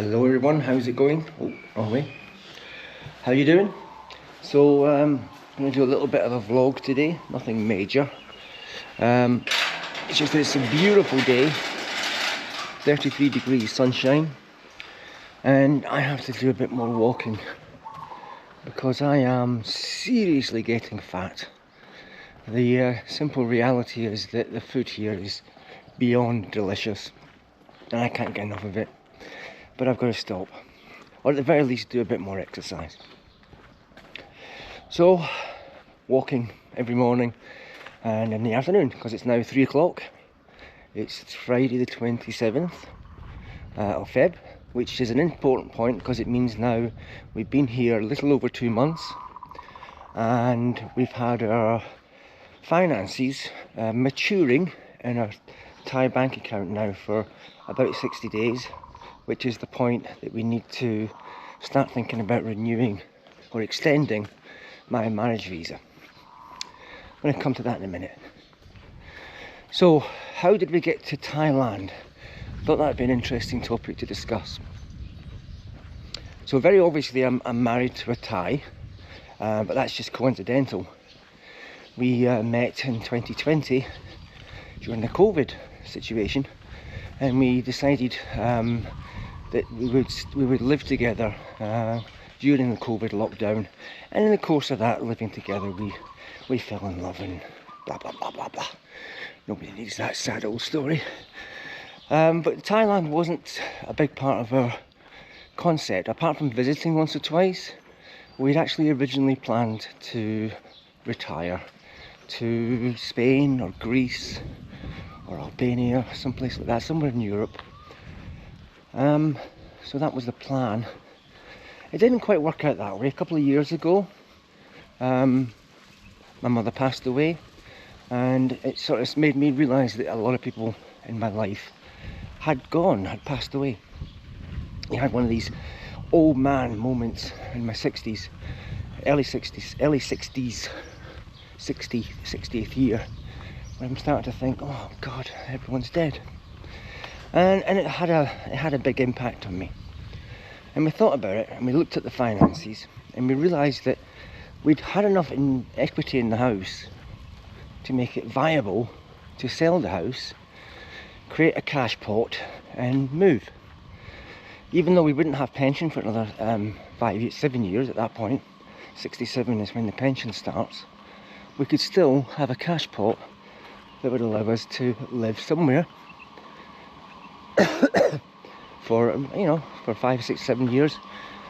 Hello everyone, how's it going? Oh, wrong way. How you doing? So I'm going to do a little bit of a vlog today, nothing major. It's just that it's a beautiful day, 33 degrees sunshine, and I have to do a bit more walking because I am seriously getting fat. The simple reality is that the food here is beyond delicious and I can't get enough of it. But I've got to stop, or at the very least do a bit more exercise. So, walking every morning and in the afternoon, because it's now 3 o'clock. It's Friday the 27th of Feb, which is an important point because it means now we've been here a little over 2 months and we've had our finances maturing in our Thai bank account now for about 60 days. Which is the point that we need to start thinking about renewing or extending my marriage visa. I'm going to come to that in a minute. So, how did we get to Thailand? Thought that would be an interesting topic to discuss. So very obviously I'm married to a Thai, but that's just coincidental. We met in 2020 during the COVID situation, and we decided that we would live together during the COVID lockdown, and in the course of that living together we fell in love and blah blah blah blah blah. Nobody needs that sad old story. But Thailand wasn't a big part of our concept. Apart from visiting once or twice, we'd actually originally planned to retire to Spain or Greece or Albania, someplace like that, somewhere in Europe. So that was the plan. It didn't quite work out that way. A couple of years ago, my mother passed away, and it sort of made me realise that a lot of people in my life had passed away. I had one of these old man moments in my 60s, early 60th year, when I'm starting to think, oh God, everyone's dead. And it had a big impact on me. And we thought about it, and we looked at the finances, and we realised that we'd had enough equity in the house to make it viable to sell the house, create a cash pot, and move. Even though we wouldn't have pension for another 7 years at that point, 67 is when the pension starts, we could still have a cash pot that would allow us to live somewhere for 5, 6, 7 years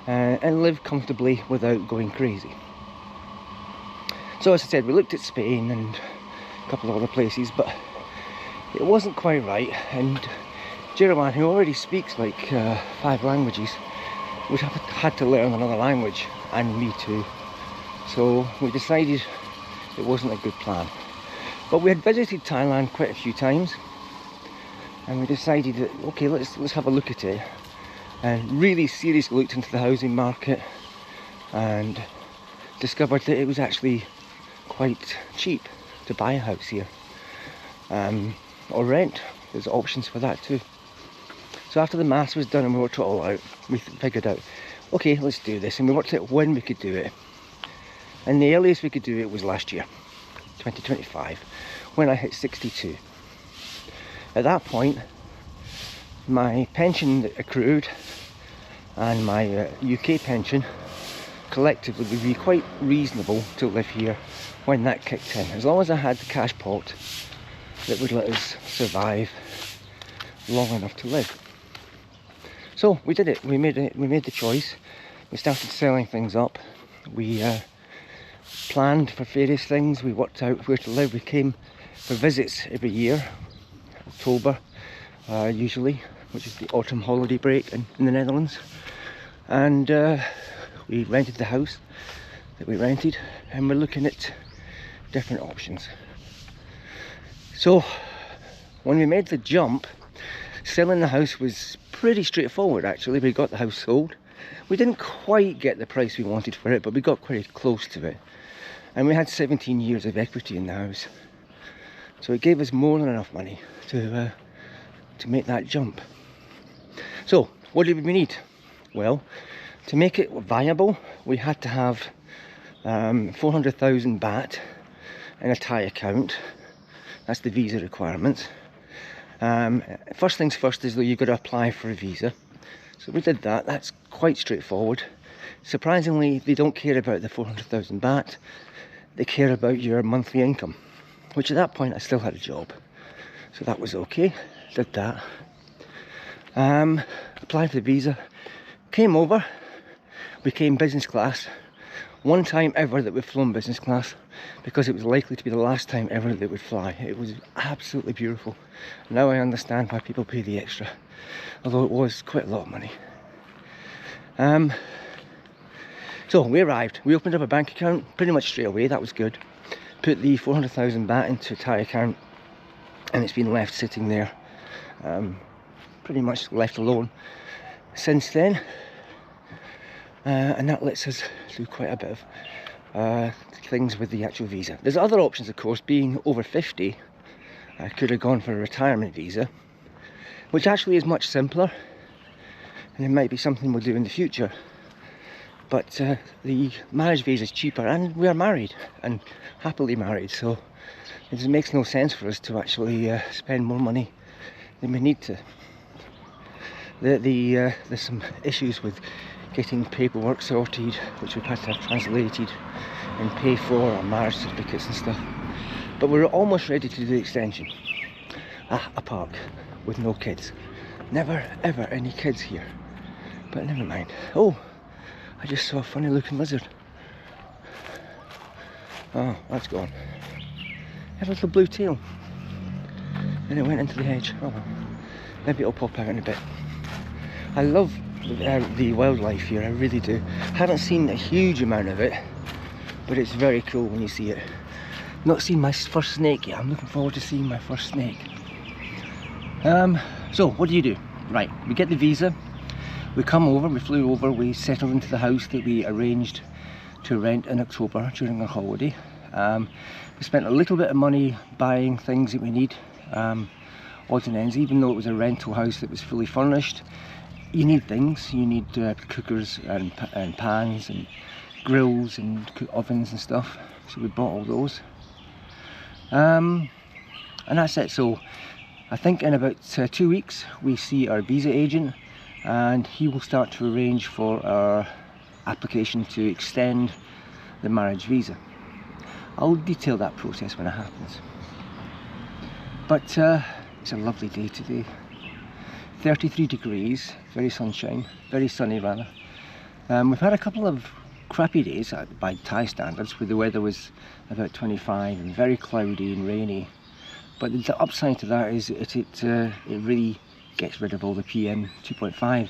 and live comfortably without going crazy. So as I said, we looked at Spain and a couple of other places, but it wasn't quite right, and Jirawan, who already speaks like 5 languages, would have had to learn another language, and me too. So we decided it wasn't a good plan. But we had visited Thailand quite a few times, and we decided that, okay, let's have a look at it, and really seriously looked into the housing market and discovered that it was actually quite cheap to buy a house here, or rent. There's options for that too. So after the maths was done and we worked it all out, we figured out, okay, let's do this, and we worked out when we could do it. And the earliest we could do it was last year, 2025, when I hit 62. At that point, my pension accrued and my UK pension collectively would be quite reasonable to live here when that kicked in, as long as I had the cash pot that would let us survive long enough to live. So we did it. We made the choice. We started selling things up. We planned for various things. We worked out where to live. We came for visits every year, October usually, which is the autumn holiday break in the Netherlands, and we rented the house that we rented, and we're looking at different options. So when we made the jump, selling the house was pretty straightforward actually. We got the house sold. We didn't quite get the price we wanted for it, but we got quite close to it, and we had 17 years of equity in the house, so it gave us more than enough money to make that jump. So what did we need? Well, to make it viable, we had to have 400,000 baht in a Thai account. That's the visa requirements. First things first is that you've got to apply for a visa. So we did that. That's quite straightforward. Surprisingly, they don't care about the 400,000 baht. They care about your monthly income, which at that point I still had a job. So that was okay. Did that. Applied for the visa. Came over. We came business class. One time ever that we've flown business class, because it was likely to be the last time ever that we'd fly. It was absolutely beautiful. Now I understand why people pay the extra, although it was quite a lot of money. So we arrived, we opened up a bank account pretty much straight away. That was good. Put the 400,000 baht into a Thai account, and it's been left sitting there, pretty much left alone since then. And that lets us do quite a bit of things with the actual visa. There's other options, of course. Being over 50, I could have gone for a retirement visa, which actually is much simpler, and it might be something we'll do in the future. But the marriage visa is cheaper, and we are married, and happily married, so it makes no sense for us to actually spend more money than we need to. There's some issues with getting paperwork sorted, which we've had to have translated and pay for, our marriage certificates and stuff. But we're almost ready to do the extension. A park with no kids. Never ever any kids here. But never mind. Oh, I just saw a funny looking lizard. Oh, that's gone. It had a little blue tail. And it went into the hedge. Oh well. Maybe it'll pop out in a bit. I love the wildlife here, I really do. Haven't seen a huge amount of it, but it's very cool when you see it. Not seen my first snake yet. I'm looking forward to seeing my first snake. So what do? Right, we get the visa, we come over, we flew over, we settled into the house that we arranged to rent in October during our holiday. We spent a little bit of money buying things that we need, odds and ends. Even though it was a rental house that was fully furnished, you need things. You need cookers and pans and grills and ovens and stuff. So we bought all those. And that's it. So I think in about 2 weeks we see our visa agent, and he will start to arrange for our application to extend the marriage visa. I'll detail that process when it happens. But it's a lovely day today. 33 degrees, very sunny rather. We've had a couple of crappy days by Thai standards, where the weather was about 25 and very cloudy and rainy. But the upside to that is it really gets rid of all the PM 2.5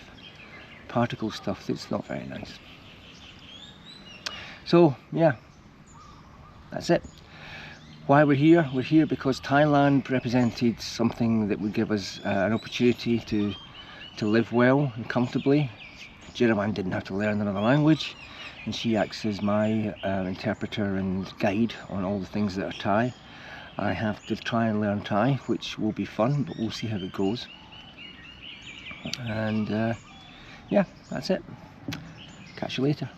particle stuff that's not very nice. So yeah, that's it. Why we're here because Thailand represented something that would give us an opportunity to live well and comfortably. Jirawan didn't have to learn another language, and she acts as my interpreter and guide on all the things that are Thai. I have to try and learn Thai, which will be fun, but we'll see how it goes. And yeah, that's it. Catch you later.